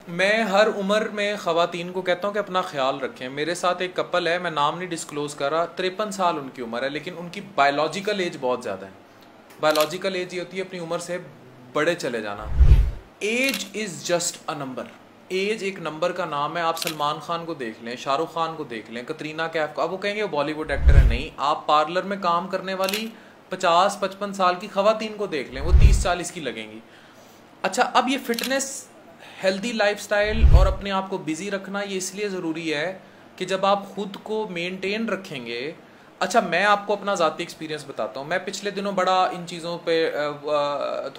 मैं हर उम्र में ख़वातीन को कहता हूँ कि अपना ख्याल रखें। मेरे साथ एक कपल है, मैं नाम नहीं डिस्क्लोज़ कर रहा, 53 साल उनकी उम्र है, लेकिन उनकी बायोलॉजिकल एज बहुत ज़्यादा है। बायोलॉजिकल एज ये होती है अपनी उम्र से बड़े चले जाना। Age is just a number. Age एक नंबर का नाम है। आप सलमान खान को देख लें, शाहरुख खान को देख लें, कतरीना कैफ को, अब वो कहेंगे बॉलीवुड एक्टर है। नहीं, आप पार्लर में काम करने वाली 50-55 साल की ख़वातीन को देख लें, वो 30-40 की लगेंगी। अच्छा, अब ये फिटनेस, हेल्दी लाइफस्टाइल और अपने आप को बिजी रखना ये इसलिए ज़रूरी है कि जब आप खुद को मेंटेन रखेंगे। अच्छा, मैं आपको अपना ज़ाती एक्सपीरियंस बताता हूँ। मैं पिछले दिनों बड़ा इन चीज़ों पे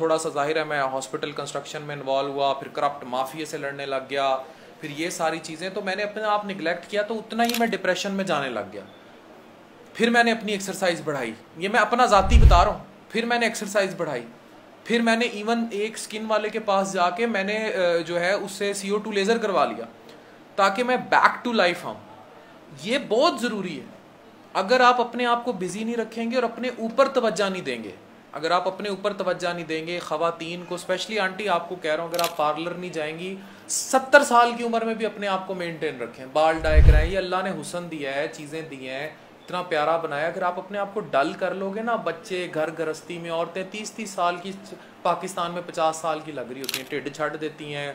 थोड़ा सा, जाहिर है मैं हॉस्पिटल कंस्ट्रक्शन में इन्वॉल्व हुआ, फिर करप्ट माफिया से लड़ने लग गया, फिर ये सारी चीज़ें, तो मैंने अपने आप निगलेक्ट किया, तो उतना ही मैं डिप्रेशन में जाने लग गया। फिर मैंने अपनी एक्सरसाइज बढ़ाई, ये मैं अपना ज़ाती बता रहा हूँ। फिर मैंने एक्सरसाइज बढ़ाई, फिर मैंने इवन एक स्किन वाले के पास जाके मैंने जो है उससे CO2 लेज़र करवा लिया ताकि मैं बैक टू लाइफ आऊँ। ये बहुत ज़रूरी है। अगर आप अपने आप को बिज़ी नहीं रखेंगे और अपने ऊपर तवज्जो नहीं देंगे, अगर आप अपने ऊपर तवज्जो नहीं देंगे, ख़वातीन को स्पेशली, आंटी आपको कह रहा हूँ, अगर आप पार्लर नहीं जाएंगी, 70 साल की उम्र में भी अपने आप को मेनटेन रखें, बाल डाई कराएं। ये अल्लाह ने हुस्न दिया है, चीज़ें दी हैं, इतना प्यारा बनाया। अगर आप अपने आप को डल कर लोगे ना, बच्चे, घर गृहस्थी में औरतें 30-30 साल की, पाकिस्तान में 50 साल की लग रही होती हैं, टिड्ड छड़ देती हैं,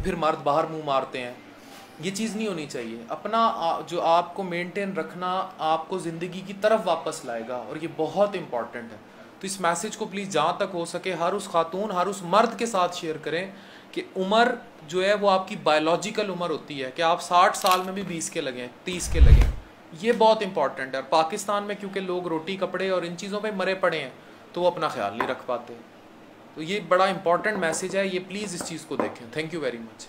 फिर मर्द बाहर मुंह मारते हैं। ये चीज़ नहीं होनी चाहिए। अपना जो आपको मेंटेन रखना आपको ज़िंदगी की तरफ वापस लाएगा, और ये बहुत इंपॉर्टेंट है। तो इस मैसेज को प्लीज़ जहाँ तक हो सके हर उस खातून, हर उस मर्द के साथ शेयर करें कि उम्र जो है वो आपकी बायोलॉजिकल उम्र होती है, कि आप 60 साल में भी 20 के लगें, 30 के लगें। ये बहुत इंपॉर्टेंट है। पाकिस्तान में क्योंकि लोग रोटी कपड़े और इन चीज़ों पे मरे पड़े हैं, तो वो अपना ख्याल नहीं रख पाते। तो ये बड़ा इंपॉर्टेंट मैसेज है, ये प्लीज़ इस चीज़ को देखें। Thank you very much.